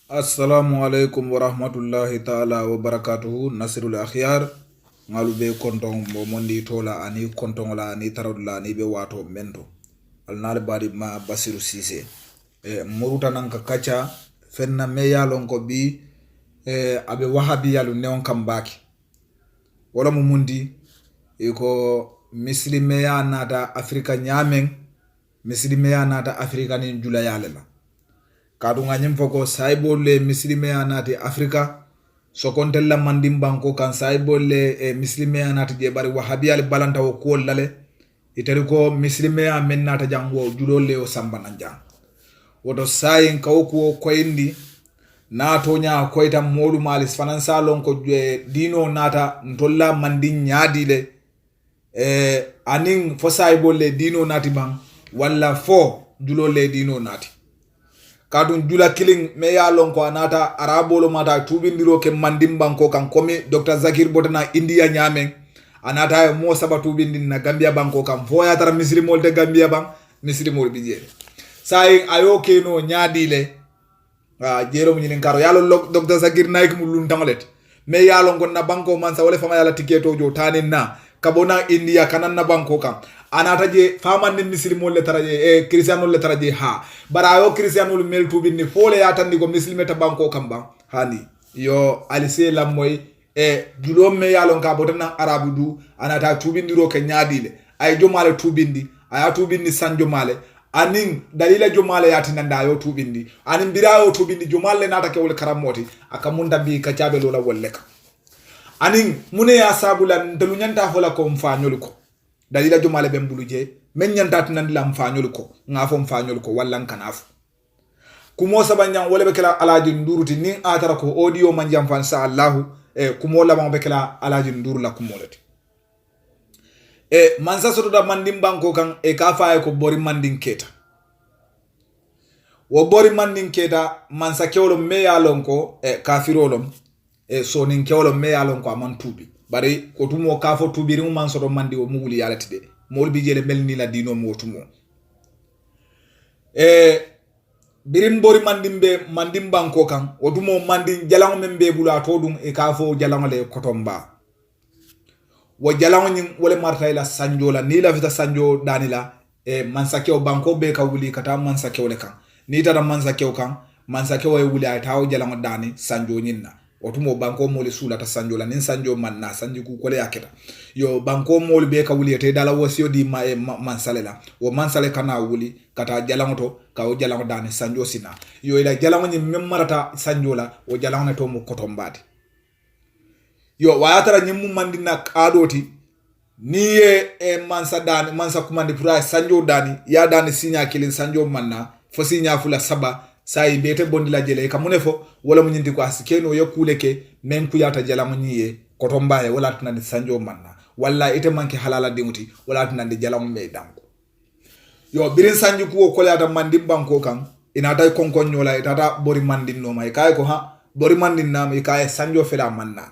Assalamu alaikum wa rahmatullahi ta'ala wa barakatuhu nasirul akhyar ngalu be konton mo mondi tola ani konton la ani taradula ani be wato mento alnal badi ma Basiru Cissé muruta nan ka kacha fenna me yalon ko bi abe wahabi yalu neon kambaki wala mu mundi ko muslime ya nata afrika nyamen muslime ya nata afrika ni jula yalela kadu nganyem foko saibole muslime ya nati afrika sokontella mandim banko kan saibole muslime ya nati je bari wahabi al balanta wo ko lale itari ko muslime ya men nata jango julole o sambana jang woto sayin kawko ko indi nato nya koyta modu malis fanan salon ko dino nata ntolla mandin nyaadile anin fo saibole dino nati bang walla fo julole dino nati kadun jula killing me ya lon ko anata arabolo mata tubindiro ke mandim banko kan komi Dr. Zakir Botana India nyamen anata mo saba tubindin na Gambia banko kan fo ya tara muslimol de Gambia bang muslimol bijere sai ayo keno nyaadile jero mu nyinin karo yalo Dr. Zakir naik mu lun tamalet me ya lon ko na banko man sa wala fama yala tiketo jo tanin na kabona India kanan na banko kan anata je faman ni muslimol le taraje christianol le taraje ha barayo christianol mel tubin ni fole ya tandi ko muslimeta banko kamba hani yo alise lamoy julom me yalon ka botana arabu du anata tubindiro ke nyaadile ay jomale tubindi aya tubindi san jomale anin dalila jomale yatinanda yo tubindi anin birayo tubindi jomale nata ke wol karamoti akamunda bi ka jabe lola wolleka anin mune ya sabula ndelu nyanta fola ko mfanyol ko dalila jomale bembuluje men nyanta tan lam fanyol ko ngafo mfanyol ko wallan kanafu kumo sabanyang wala bekela alaji nduruti nin atara ko audio manjam fan sa Allah kumo la mo bekela alaji nduru la kumolati mansa soto da mandim banko kan ka faaye ko bori mandin keta wo bori mandin keta mansa kewlo me yalon ko kafirolom so nin kewlo me yalon ko aman tubi bari ko tumo kafo tubiri mu man soto mandi o muguli yalati de mol bi jele melni la dino mo tumo birim bori mandim banko kan o tumo mandin jalango membe bula to dum kafo jalango le kotomba wo jalango nyin wole marta ila sanjo la ni la vita sanjo danila mansakeo banko be ka wuli kata mansakeo le kan ni tata mansakeo kan mansakeo e wuli ay taw jalango dani sanjo nyinna otumo banko mole sula ta sanjo la nin sanjo manna sanji ku kole yaketa yo banko mole be ka wuli te dala wosio di mansale la wo mansale kana wuli kata jalango to ka o jalango dani sanjo sina yo ila jalango nyin memmarata sanjo la o jalango to mo kotombadi yo wayatara nyimmu mandina kadoti niye mansa dani mansa kumandi pura sanjo dani ya dani sinya kilin sanjo manna fo sinya fula saba sai bete bondila jele kamunefo wala munyindi ko asikeno yokuleke men kuyata jala munyiye kotombaye wala tunandi sanjo manna wala ite manki halala dinguti wala tunandi jala me danko yo birin sanju ko kolyata mandim banko kan ina tay konkon nyola itata bori mandin no may kay ko ha bori mandin nam e kay sanjo fela manna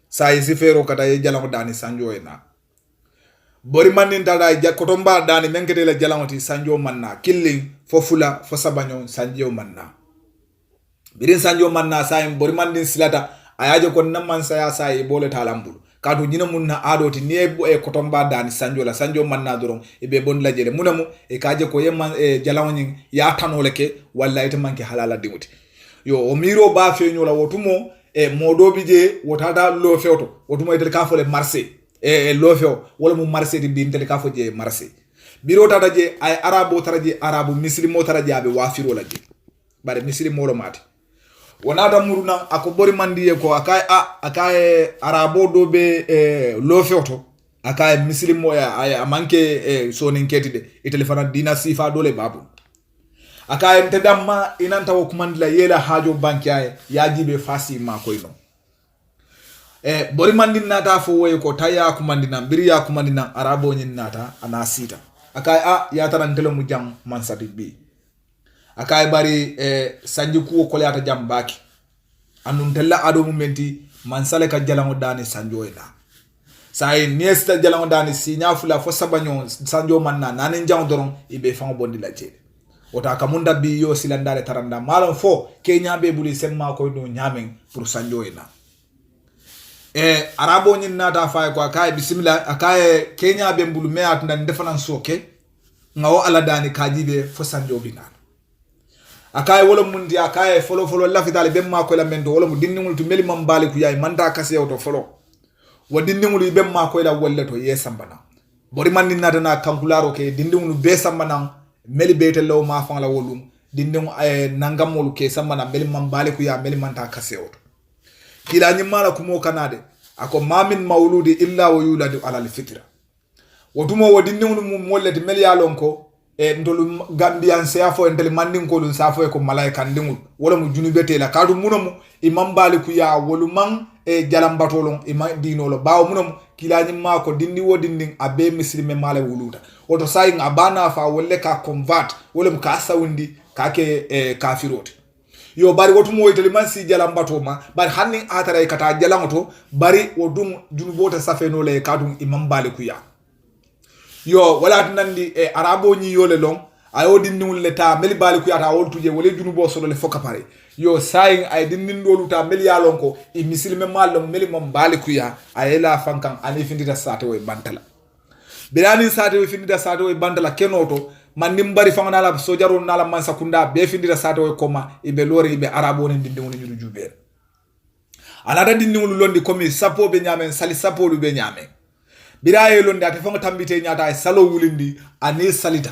sai sifero kata ye jalango dani sanjo ena bori mandin tada kotomba dani menkete la jalangoti sanjo manna killing fo fula fo sabanyo sanjo manna birin sanjo manna sai bori mandin silata ayaje ko namman saya sai bole talambul kadu nyina munna adoti ne kotomba dani sanjo la sanjo manna doron e be bon la jele munamu kaje ko yemman jalangoni ya tanoleke walla ite manki halala dimuti yo o miro ba fe nyola wotumo modobi je wotata lo fewto wotumo itel ka fole marché lo few wala mu marché di bin tel ka fo je marché biro tata je ay arabo taraje arabu muslimo taraje abe wafiro la je bare muslimo lo mati wonata muruna ako bori mandiye ko akaye arabo do be lo fewto akaye muslimo ay amanke sonin ketide itel fana dina sifa dole babu akaye ntedamma inanta wo kumandila yela hajo bankiaye yajibe fasi ma koyno bori mandin nata fo woy ko taya kumandina biri ya kumandina arabo nyin nata anasita akaye ya tarantelo mu jam mansati bi akaye bari sanji ku ko lata jam baki andum tella ado mu menti mansale ka jalango dani sanjo ina sai niesta jalango dani sinya fula fo sabanyo sanjo manna nanin jang doron ibe fam bondi la jede wota kamunda bi yo silandare taranda malon fo Kenya be buli semma ko no nyamen pour sanjo ina arabo nyin nata fa ko akaye bismillah akaye Kenya be bulu me atunda ndefanan soke ngawo ala dani kajibe fo sanjo bina akaye wolo mundi akaye folo lafitale be ma ko la mendo wolo mu dinningul to meli mambali ku yayi manda kase to folo wa dinningul be ma ko la wolleto yesambana bori man nata na kankularo ke dindingul be sambana meli bete law ma fang la wolum dinding nangamol ke sambana meli mambali ku ya meli manda kase to kila nyimala kumo kanade ako mamin mauludi illa wa yuladu ala alfitra wotumo wodindingul mum mollete meli yalonko ndolu gambian safo entel mandin ko dun safo ko malaika ndingul wala mu junubete la kadu munomu imam baliku ya wolumang jalambatolon dinolo bawo munomu kilani mako dindi wodinding abe muslime male wuluda woto sayin abana fa wolle ka convert wala mu ka sawndi kake kafiroti yo bari wotumo woyteli man si jalambato ma bari hanni atara kata jalangoto bari wodum junubota safeno le kadu imam baliku ya yo wala nandi arabo nyi yole long ayo dinniwul leta meli bali ku yata woltuje wole junubo solo le foka pare yo sayin ay dinnin dolu ta meli yalon ko e misilme mallo meli mom bali ku ya ayela fankan ani findita sate way bantala bilani sate way findita sate way bantala kenoto man nimbari fangana la sojaro nala man sakunda be findita sate way koma ibe lori ibe arabo ne dinniwul nyudu jube anata dinniwul londi komi sapo be nyamen sali sapo lu be nyamen biraye londe ate fonga tambite nyata ay salo wulindi ani salita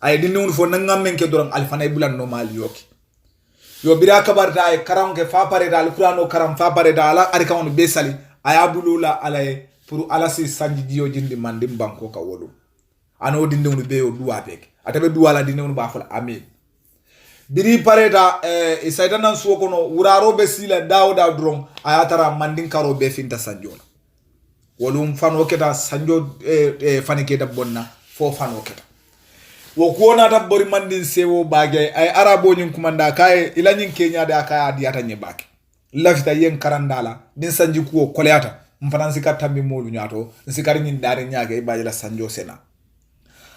ay dinnu fo nangamen ke doran alfanay bulan normal yoki yo bira kabarta ay karam ke fa pare dal qur'ano karam fa pare dal ari kawon be sali ay bulula alay pour alasi sanji dio jindi mandim banko ka wolu ano dinnu be yo duwa bek atabe duwa la dinnu ba fala amin biri pareta saytanan suko no wuraro be sila dawda dron ayatara mandin karo be finta sanjola wolum fano keta sanjo fani keta bonna fo fano keta wo kuona ta bori mandin sewo bagay ay arabo nyin kumanda kay ila nyin Kenya da kay diata nyebake lafita yen karandala din sanji kuo koleata mfanansi katambi molu nyato nsikari nyin dare nyaage baye la sanjo sena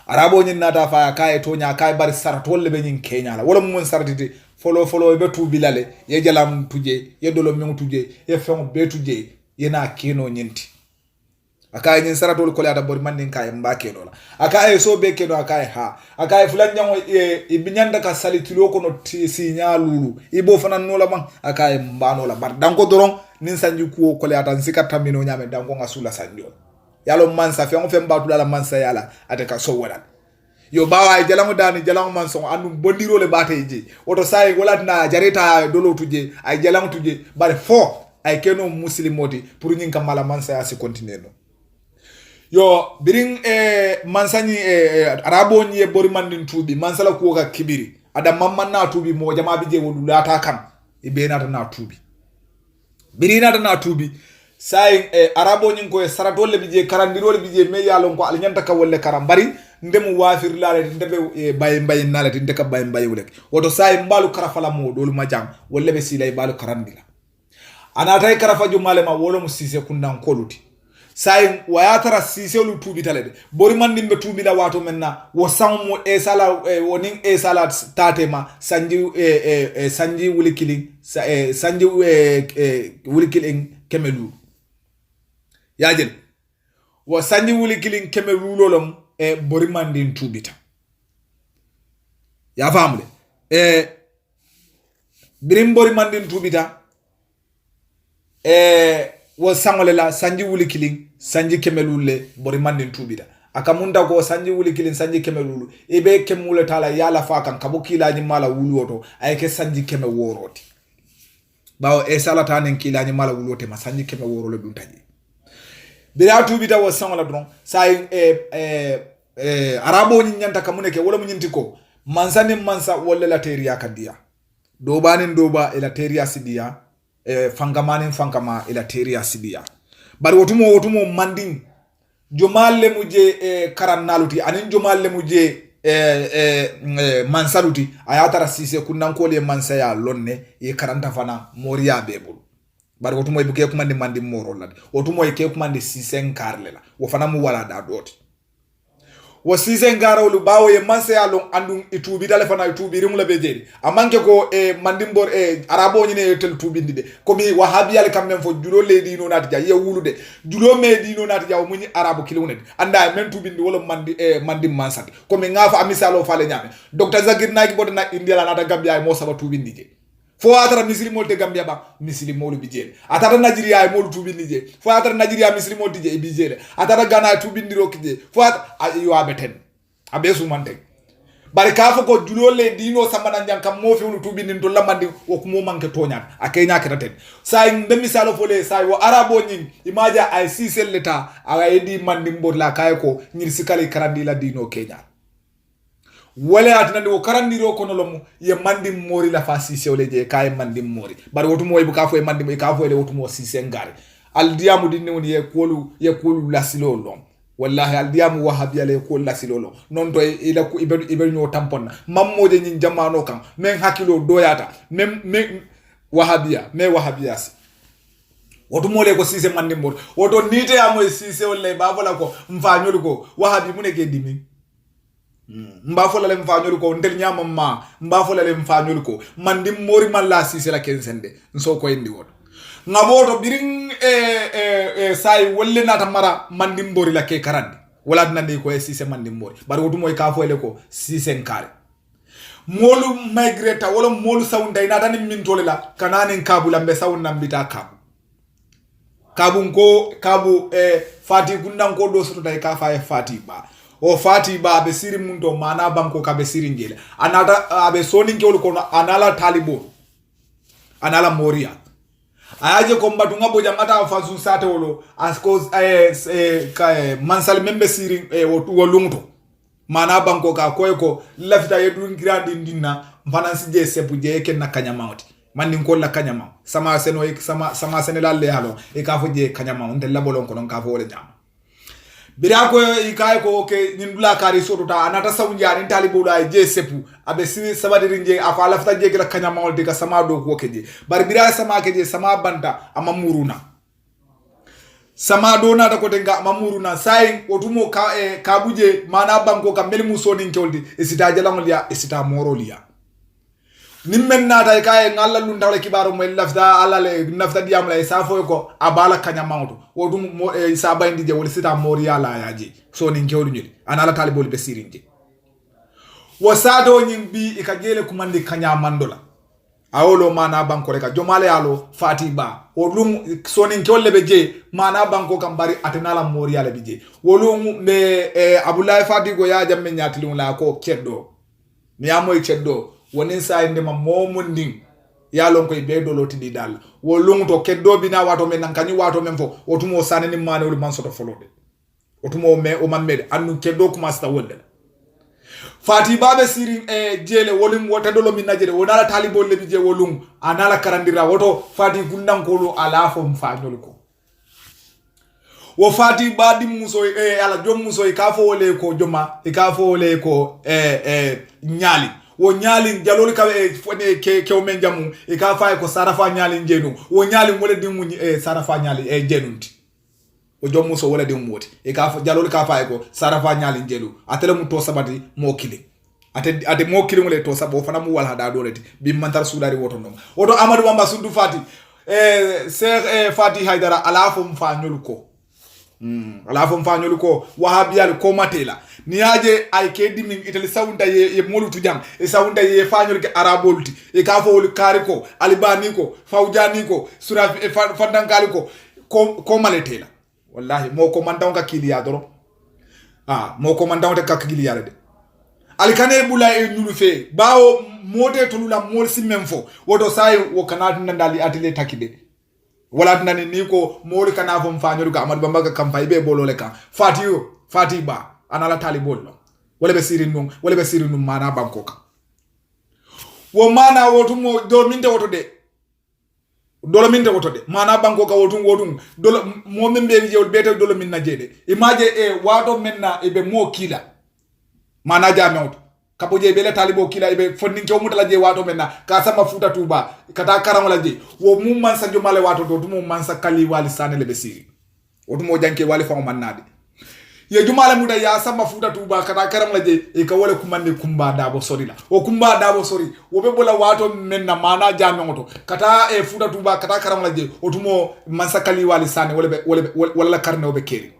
arabo nyin nata fa kay to nya kay bari saratol le be nyin Kenya la wala mun saratiti folo be tu bilale ye jalam tuje ye dolo mi tuje ye fon be tuje yena keno nyinti akaye nyin saratol ko lata bori mandin kay mbake dola akaye so be keno akaye ha akaye fulan nyango e binyanda ka salitilo ko no sinya lulu ibo fanan no la man akaye mbano la bar danko doron nin sanji ko ko lata nsika tamino nyame danko ngasula sanjo yalo mansa fe on fe mbatu la mansa yala ateka so wala yo bawa jalango dani jalango manso andu bondiro le bateji oto sai wala na jareta dolo tuje ay jalango tuje bare fo ay keno muslimoti pour nyin kamala mansa ya si continue no yo biring mansani arabo nyi bori mandin tubi mansala ko ga kibiri ada mamman na tubi mo jama bije wodulata kam ibe na tubi birina na tubi sai arabo nyi ko saratole bije karandirole bije me yalon ko alnyanta ka wolle karam bari ndemu wafir laale ndebe bay nalati ndeka bay wulek woto sai mbalu karafala mo dolu majam wolle be silay balu karandila anatay karafa jumale ma wolo musise kundan koluti sai wayatara siselu tubi talede bori mandin be tubi la wato menna wo sammo sala wonin sala tatema sanji wulikili sanji wulikili kemelu yajel wo sanji wulikili kemelu lolom bori mandin tubita ya famule birim bori mandin tubita wo sangole la sanji wuli kilin sanji kemelule bori mandin tubida akamunda ko sanji wuli kilin sanji kemelulu ibe kemule tala yala fakan kabukila ni mala wulu woto ayke sanji keme woroti bawo sala tanen kila ni mala wulu wote ma sanji keme worolo dun taji bila tubida wo sangola dron sai arabo ni nyanta kamune ke wala mu nyinti ko mansani mansa wala la teriya kadiya dobanin doba ila teriya sidiya fangama ila teria sibiya bari wotumo manding jomalle muje karannaluti anin jomalle muje mansaluti ayatara sise kunnankole mansaya lonne e karanta fana moriya bebul bari wotumo ibuke kumande manding moro lade wotumo e ke kumande sisen karlela wo fana mu wala da doti wo sise ngarawlu bawo ye manse alon andum itubi dale fana itubi rimula be jeri amanke ko mandimbor arabo nyine tel tubindi de komi wahabiyal kammen fo julo le dino nati ja ye wulude julo me dino nati ja munyi arabo kilunde anda men tubindi wala mandim mansati komi ngafa amisalo fale nyame dr zakir naki bodna india la nata gambia mo saba tubindi je fo atara muslimol te gambia ba muslimol bi jele atara nigeria ay mol tubindi je fo atara nigeria muslimol je bi jele atara gana tubindi rokije fo yo abeten abesu mante bari ka fo ko julole dino samana nyankam mo fi ulu tubindi to lamandi o ko mo manke toñat akenya ketaten say nde misalo fole say wo arabo nyin imaja ay sisel leta aga edi mandi mbor la kay ko nyir sikale karandi la dino kenya wala atinandi wo karandiro kono lomu ye mandi mori la fa sise ole je kay mandi mori bari wotu moy bu ka fo e mandi ka fo ele wotu mo sise ngare al diamu dinne woni ye kolu lasilo lom wallahi al diamu wahabi ale kolu lasilo lom non to ila ku ibe nyo tamponna mammoje nyin jamano kan men hakilo doyata men wahabiya si wotu mole ko sise mandi mori woto nite amo sise ole ba vola ko mfanyolu ko wahabi muneke dimi mbafola le mfanyolu ko ndel nyama ma mbafola le mfanyolu ko mandi mori malla sise la kensende nso ko indi woto ngaboto biring sai wolle nata mara mandi mbori la ke karandi wala nande ko sise mandi mbori bari wotu moy ka foyle ko sise nkare molu migrata wala molu saunda ina dani mintole la kanane kabula mbe saunda mbita kabu fati kundan ko do soto dai ka fa fati ba o fati ba be siri mundo mana banko ka be siri ngele anata abe soni ngelu kono anala talibo anala moria ayaje ko mbatu ngabo jamata fasu sate wolo asko mansal membe siri wo lungto mana banko ka koyko lafita yedu ngirandi ndinna mfanansi je sepu je ken na kanyamawti mandin ko la kanyama sama seno sama senela le halo e ka fo je kanyama on tel labolon ko non ka fo wala jam birako ikay ko ke nyindula kari sotuta anata sawnjani talibo da je sepu abe siri sabadiri je afa lafta je la kanyama on de ka sama do ko keje bar bira sama keje sama banta amamuruna sama do na da ko denga amamuruna sai otumo ka kabuje mana banko ka melmu sonin toldi e sita jalangol ya e sita morolia nimmen nata kay ngalla lu ndawle kibaro mo lafta alale nafta diam la safo ko abala kanya mawto wodum sa bayndi je wala sita moriya la yaji so ni ngewdu nyudi anala talibol be sirinje wasado nyimbi ikajele kumandi kanya mandola awolo mana banko reka jomale yalo fatiba wodum so ni ngewle be je mana banko kambari atenala moriya le bije wolum me abulay fatigo ya jamme nyatilun la ko keddo mi amoy keddo wonin sa inde ma momundin yalon koy be do loti dal wo lunto keddo bina wato men nan kany wato men fo otumo sanani mane wol man soto folode otumo me o mammede annu keddo kuma sta wonde fati babe sirin jele wolim wota dolo min najere wonala talibol le bije wolum anala karandira woto fati gundan ko lo ala fo mfañol ko wo fati badi muso ala jom muso ka fo wole ko joma ka fo wole ko nyali wo nyali jalol ka fone ke o men jamu ka fa ko sarafa nyali jenu wo nyali wala dimu sarafa nyali jenunti o jom muso wala dimu woti ka fa jalol ka fa ko sarafa nyali jenu atele mu to sabati mo kili ate mo kili wala to sabo fana mu wala da doleti bi mantar sudari woto non woto amadou bamba sundu fati Sheikh Fati Haidara ala fo mfanyol ko ala fo mfanyol ko wahabiyal ko matela niaje ay kedi min itali sawunda ye molutu jam e sawunda ye fanyol ke arabolti e ka fo kari ko albani ko fawjani ko sura fandangali ko maletela wallahi mo ko mandaw ka kiliya doro mo ko mandaw ka kiliya de alikane bula e nulu fe bawo mode tolula mol simmenfo wodo sai wo kanatu ndali atile takide wala nani niko mol kana fo mfanyol ka amadu bamba ka kamfay be bolole ka fati ba anala talibol no wala be sirin num mana bankoka wo mana wotumo do minde woto de mana bankoka wotum do mo membe jewol bete do minna jede imaje wato menna e be mo kila mana jamewto kapoje bele talibo kila ibe fonni ko mutala je wato menna ka sama futa tuba kata karam la je wo mum man sa jomale wato do mum man sa kali wali sanele be siri wotumo janke wali fa mannade ye jumala muda ya sama futa tuba kata karam laje e ka wala kumande kumba dabo sori la o kumba dabo sori wo be bola wato menna mana jame ngoto kata e futa tuba kata karam laje otumo mansakali wali sane wala karne o be keri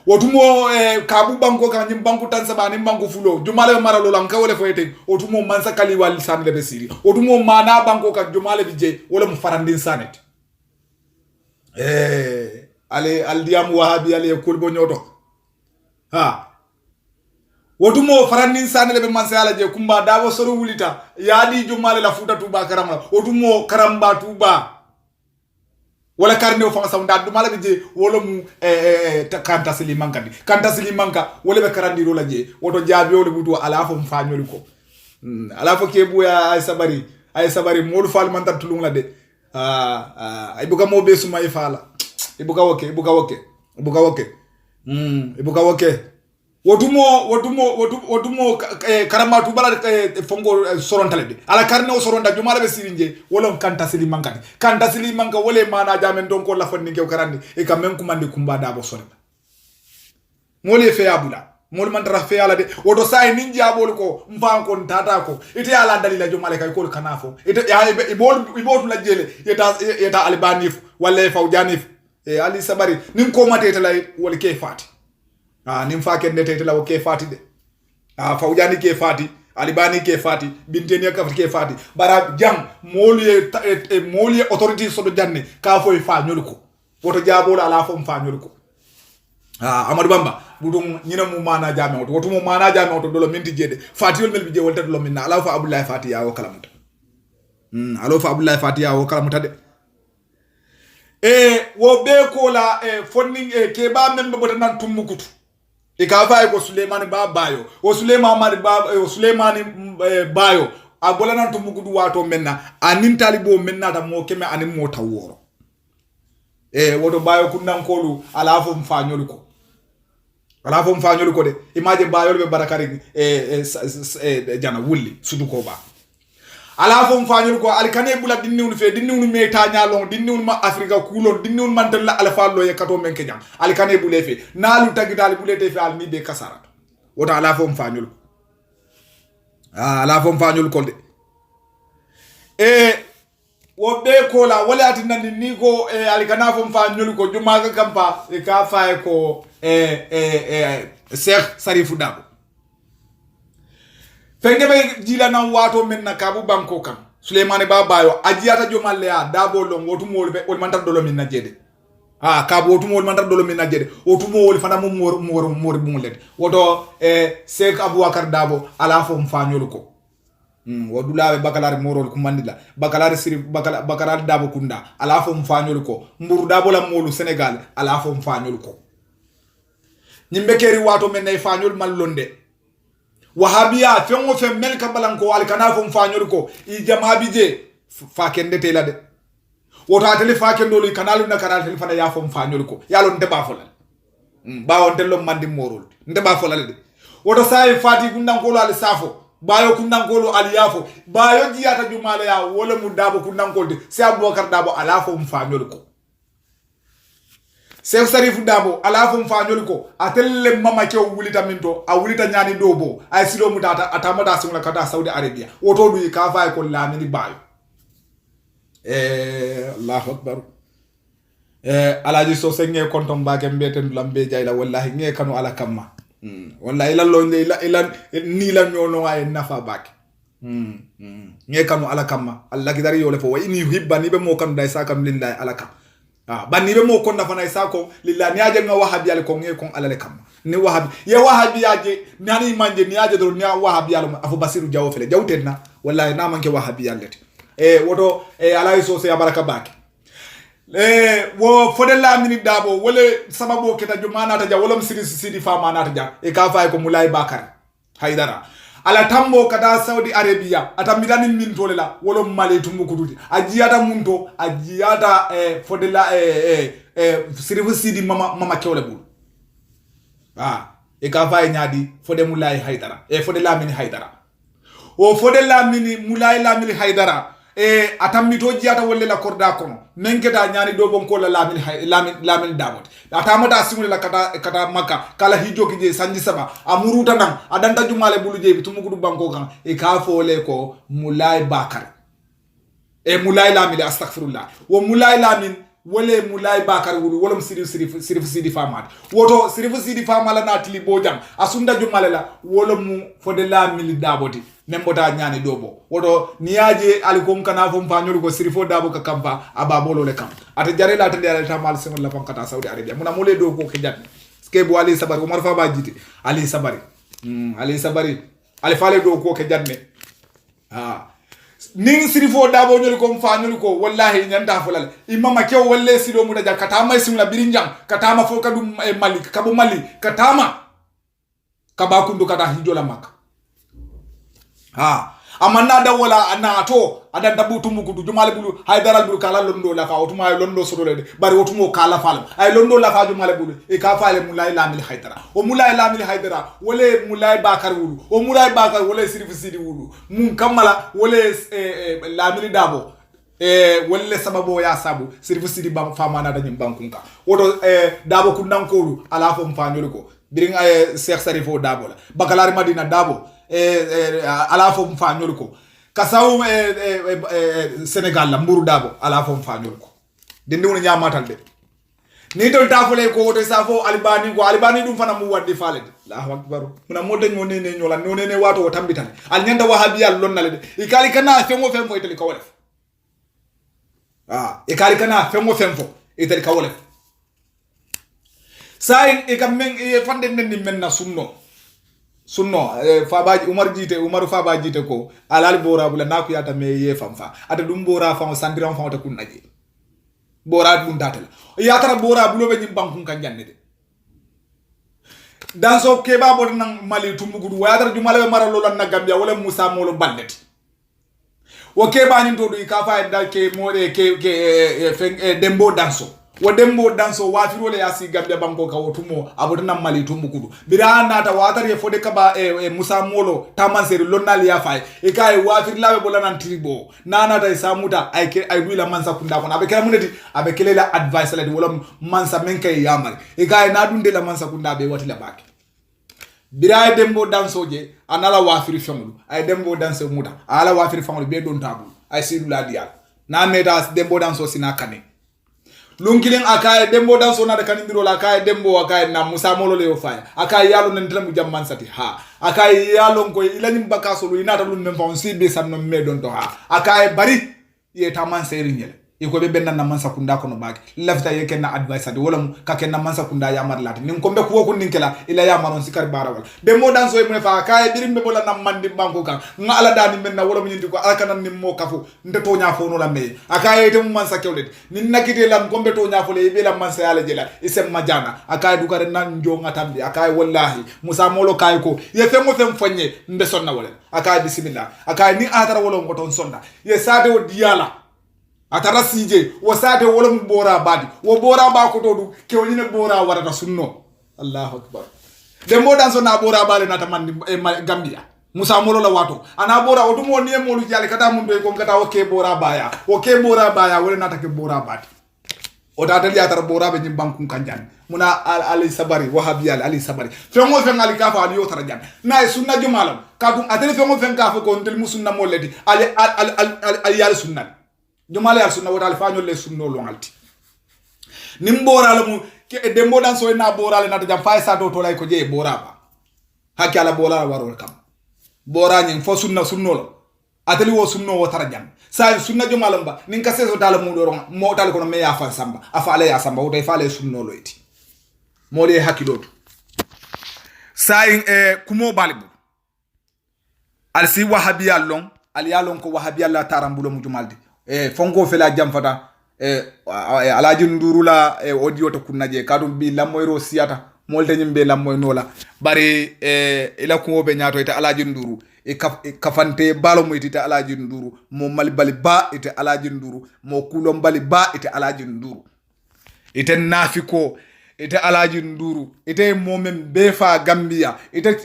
otumo kabu banko kan nyim banko tansaba ni banko fulo jumala mara lo lan ka wala foyete otumo mansakali wali sane le be siri otumo mana banko kan jumala bije wala mu farandin sanet ale aldiam wahabi ale kulbo nyoto ha wotumo farannin sanele be mansala je kumba dawo soro wulita yaadi jumale la futa tuba karama wotumo karamba tuba wala karne o fanga sawda dumala be je wolo mu kanta sili manka wala be karandi ro la je woto jaabi wala butu ala fo mfanyoli ko ala fo kebu ya ay sabari mol fal man tan tulung la de ay buka mo be suma ifala ibuka woke wotumo karama tu bala fongo sorontale de ala karne o soronda jumala be sirinje wolon kanta sili manka wole mana jamen don ko la fonni ke karandi e kam men kumande kumba dabo soronda mole fe abula mol man tara fe ala de woto say ninja bol ko mfan ko tata ko ite ala dalila jumala kay ko kanafo ite ya ibol la jele yeta albanif wala fawjanif ali sabari nim ko mate tala wala ke fati nim fa ken nete tala ke fati de fawjani ke fati alibani ke fati binteni ka ke fati bara jam moliye authority so do janne ka fo fa nyol ko woto jabol ala fo fa nyol ko Amadou Bamba budum nyina mu mana jame woto mu mana jame woto dolo minti jede fati yol mel bi je wolta dolo minna ala fa abdoulaye fati ya wo kalamuta alo fa abdoulaye fati ya wo kalamuta de wo be ko la fonni ke ba men be botan tumukutu e ka fa ko Suleiman ba bayo o Suleiman bayo a bolana tumukutu wato menna anin talibo menna ta mo keme anin mo taworo wodo bayo kunnan kolu ala fo mfanyol ko de imaje bayo be barakari jana wulli sudu ko ba ala fo mfanyol ko alkane bula dinniwnu me ta nyalon dinniwnu ma afrika kulon dinniwnu man tan la alfa lo yakato men ke jam alkane bule fe nalu tagidal bule te fe al mi be kasara wota ala fo mfanyol ko de wo be ko la wala atinani ni ko alkana fo mfanyol ko jumaga kampa ka fa ko Cheikh Sarifou Dabo fenge be jila na wato men na kabu banko kan Suleimane babayo ajiata jomalle ya Dabo long wotu mol be ol mantar dolo min na jede kabu wotu mol mantar dolo min na jede wotu mol fana mo mor bunglet woto Cheikh Aboubacar Dabo ala fo mfanyol ko wodulawe bakalari morol kumandila bakalari siri bakalari Dabo kunda ala fo mfanyol ko mburu Dabo la molu Senegal ala fo mfanyol ko nyimbe keri wato men nay fanyol mallonde wahabiya fengo fe mel ka balanko alkana fo mfanyol ko I jama bije fa kende tela de wota tele fa kendo li kanalu na karal tele fana ya fo mfanyol ko yalo nde ba folal bawo tello mandi morol nde ba folal de wota sai fati kundan ko al safo bayo kundan ko al yafo bayo jiyata jumala ya wala mu Dabo kundan ko de se Aboubacar Dabo ala fo mfanyol ko Cheikh Sarifou Dabo ala fo mfanyol ko atelle mama ke wulita minto a wulita nyani dobo ay silo mutata atamada singla kata Saudi Arabia woto du ka fa ko lamini bayo Allahu akbar alaji so senge kontom bake mbeten lambe jayla wallahi nge kanu ala kamma wallahi lallo ila ni la nyono ay nafa bake nge kanu ala kamma Allah gidari yole fo wa inni hibba ni be mo kanu dai sakam lillahi ala kam banni be mo kon na fana isako lillahi ni aje nga wahabi al ko nge kon alale kam ni wahabi ye wahabi aje nani manje ni aje do ni wahabi al afu basiru jawo fele jawtenna wallahi na manke wahabi allete woto ala so se baraka baki wo fodella mini Dabo wole sababu keta jumana ta ja wolom sidi fama na ta ja ka fa ko Mulay Bakar Haidara ala tambo kada Saudi Arabia atamidani min tolela wolom male tumukuduti ajiyata munto ajiyata fodella sidi mama kewle bul ka fa nyaadi fode Mulay Haidara fodella mini Haidara o fodella mini Mulay Lamini Haidara atammito jiyata wolle la korda kono men keta nyani do bon ko la lamin dabot atamata simule la kata makka kala hijo kije sanji saba amuruta nan adanta jumale bulu jebi tumugudu banko kan ka fole ko mulay bakar mulay lamin astaghfirullah wo mulay lamin wole mulay bakar wulu wolum sirif famat woto sirif sidi famala na tili bojam asunda jumale la wolum fode lamin daboti nembota nyani dobo woto niaje alikom kana fom fanyol ko sirifo dabo ka kampa aba bolo le kam ata jare la tande ala tamal sen la fankata Saudi Arabia muna mole do ko ke jatni ske bo ali sabari Umar fa ba jiti ali sabari ali sabari ali fale do ko ke jatne nin sirifo dabo nyol ko fanyol ko wallahi nyanta fulal imama kew walle sido mu daja katama simla birinjam katama fo kadum malik kabu mali katama kabakundu kata hijola makka amanna da wala anato ada dabu tumukudu jumale bulu haydaral bulu kala londo la fa otuma londo sodole bari otumo kala falam ay londo la fa jumale bulu e ka faale mulay lamil haydara o mulay lamil haydara wole mulay bakar wulu o mulay bakar wole sirif sidi wulu mun kamala wole lamil dabo wole sababo ya sabu sirif sidi bam famana da nyim bankunka woto dabo kundankolu ala fo mfanyolo ko biring Cheikh Sarifo dabo la bakalari Madina dabo ala fo mfanyol ko kasaw Senegal la mburu dabo ala fo mfanyol ko dindi woni nyamatal de ni dol tafole ko woto safo albani dum fana mu waddi falede Allahu akbar muna modde ngone ne nyola none ne wato tambitan al nyanda wahabi al lonnale de ikali kana fengo femfo itali kawolef ikali kana fengo femfo itali kawolef sai ikamen fande nenni menna sunno fabaji Umaru fabaji jite ko alal bora bula naku yata me ye famfa ata dum bora fa sandiran fa ta kunnaje bora dum datal yatara bora bulo be nyim bankun kan janne de dan so ke babo nan mali tumugudu wayatara jumale mara lolan na Gambia wala Musa molo ballet wo ke banin to do ka fa dal ke mode ke dembo danso wadembo danso wafirole yasi Gambia banko ka wotumo abodana mali tumukudu birana ta watar ye fode kaba Musa molo tamanseri lonnali ya fay e kay wafir lawe bolanan tribo nana ta samuta ay duila mansa kunda kona abe kala muneti abe kelela advice la wala mansa menkay yamal e kay na dunde la mansa kunda be watila baki biray dembo danso je anala wafir famulu ay dembo danso muta ala wafir famulu be don tabu ay sidula dial na meta dembo danso sinakane lunkiling akaye dembo danso na da kanindiro la akaye dembo akaye na Musa molo le ofaya akaye yalo nentela mu jamman sati akaye yalo ko ilani mbakaso lu inata lu men fon sibe sanno medon to akaye bari ye taman seri nyele iko be benna na mansa kunda kono baki lafta ye kenna advice adi wala ka kenna mansa kunda ya marlati nin kombe ko ko ninkela ila ya maron sikar barawal be mo danso e mo fa kaye birim be bola na mandi banko kan nga ala dani menna wala mo nyindi ko alkana nim mo kafu nde to nya fo no la me akaye te mo mansa kewle nin nakite lam kombe to nya fo le be la mansa yala jela isem majana akaye du kare nan njonga tambi akaye wallahi Musa molo kaye ko ye femo fem fonye nde sonna wala akaye bismillah akaye ni atara wala ngoton sonna ye sade o diala atara sije wasate wolum bora badi wo bora ba ko to ke woni bora warata sunno Allahu akbar dembo danso na bora bale na tamandi Gambia Musa molo la wato ana bora o dumo ni molu jale kata mun do ko kata o ke bora baya wala na take bora badi o da dali atara bora be nyim bankun kanjan muna ali sabari wahabi ali sabari fengo fengali kafa ali yotara jan na sunna jumalam kadum atele fengo fenga fa ko ndel musunna moledi ali yal sunna jumale al sunna wota fañol le sunno lo alti nim borala mu ke dembo dan so na borala na jam fay sa do to lay ko je boraba hakki ala borala warol kam bora nyin fo sunno lo ateli wo sunno wo tarajan sa sunna jumalam ba nin ka seso dala mu do ron mo dal ko no me ya fa samba afa ala ya samba wota fa le sunno lo iti mo le hakki do sa kumo balibu al si wahabiya long al ya long ko wahabiya la tarambulo mu jumaldi fonko fela jam fata alaji nduru la audio to kunnaje kadum bi lamoyro siata molde nyimbe lamoy nola bari ila ko be nyaato ita alaji nduru kafante balo mo ita alaji nduru mo malbali ba ita alaji nduru mo kulom bali ba ita alaji nduru ita nafiko ita alaji nduru ita momem be fa Gambia ita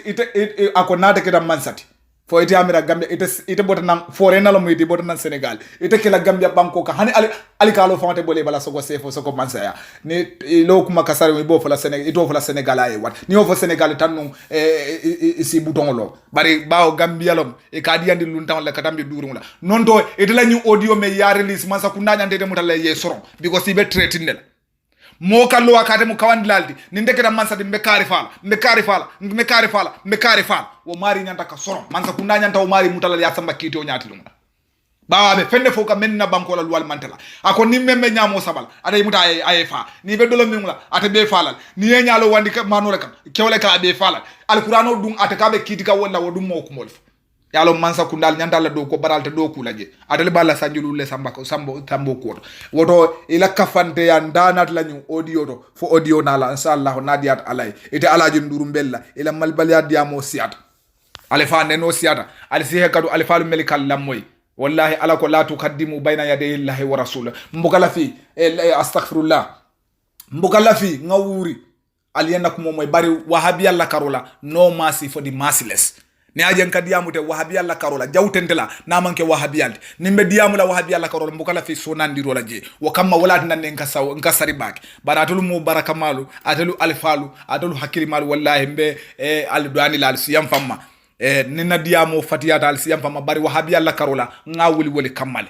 ako nata keda mansati fo ite amira Gambia ite bota nan foreigner lo ite bota nan Senegal ite kila Gambia banko ka hani ali kalo fante bole bala soko sefo soko mansaya ni lo kuma kasare mi bo fola Senegal ito fola Senegal ay wat ni o fo Senegal tannu si bouton lo bari bawo Gambia lo e kadi yandi luntan la katambe durum la non to ite la ñu audio me ya release mansa kunda nyante de mutala ye soron because ibe threatin la mo kallo wakate mo kawandi laldi ni ndeketa mansa de mbe kari fala wo mari nyanta ka soron mansa kunda nyanta o mari mutala ya samba kiti o nyati lumna bawa be fende foka menna banko la luwal mantala ako ni memme nyamo sabal ade muta ay fa ni be dolo mingula ate be falal ni ye nyalo wandi ka manore kam kewle ka be falal alqur'ano dum ate ka be kiti ka wonna wo dum mo ko mol yalo mansa kundal nyanta la do ko baralta do kulaje adale balla sanjulu le samba ko tambo ko woto ila kafante ya ndanat lañu audio to fo audio nala inshallah nadiat alay ite alaji ndurum bella ila malbaliya diamo siata alifa neno siata alisihe kadu alifa melikal lamoy wallahi ala ko la tuqaddimu bayna yaday illahi wa rasul mbugala fi astaghfirullah mbugala fi ngawuri aliyana ko moy bari wahabi alla karola no mercy for the merciless ni ajen ka diamu te wahabi alla karola jawtentela na manke wahabi alde nimbe diamu la wahabi alla karola mbukala fi sonandiro la je wa kamma wala nan nka saw nka sari baki baratul mu barakamalu atalu alfalu atalu hakili malu wallahi mbe al duani la siyam famma nina diamo fatiyata al siyam famma bari wahabi alla karola ngawuli wole kamale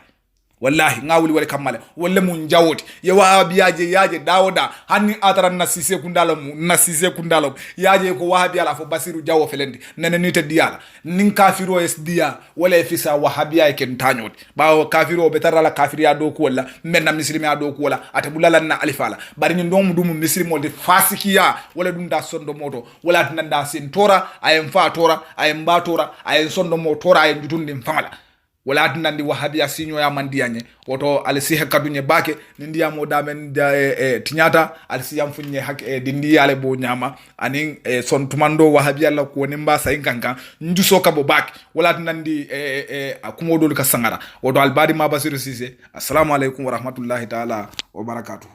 wallahi ngawuli wole kamale wolle mun jawoti ye wahabi yaje dawoda hanni atara nasise kundalo yaje ko wahabi ala fo basiru jawo felendi nene nite diala nin kafiro es dia wala fisa wahabi ay ken tanyoti bawo kafiro be tarala kafiriya do ko wala menna muslimi do ko wala atabulala na alifala bari ni ndom dum muslimo de fasikiya wala dum da sondo moto wala tan da sin tora ayem fa tora ayem ba tora ayem sondo mo tora ayem jutundi famala wala adnandi wahabia sinyo ya mandiyanye woto alisi hekadunye bake nindiya mo damen tinyata alisi yamfunye hak dindiya ale bo nyama anin son tumando wahabia la ko nimba sa inkanka njuso kabo bake wala adnandi akumodol ka sangara woto albadi mabasiru sise assalamu alaikum wa rahmatullahi ta'ala wa barakatuh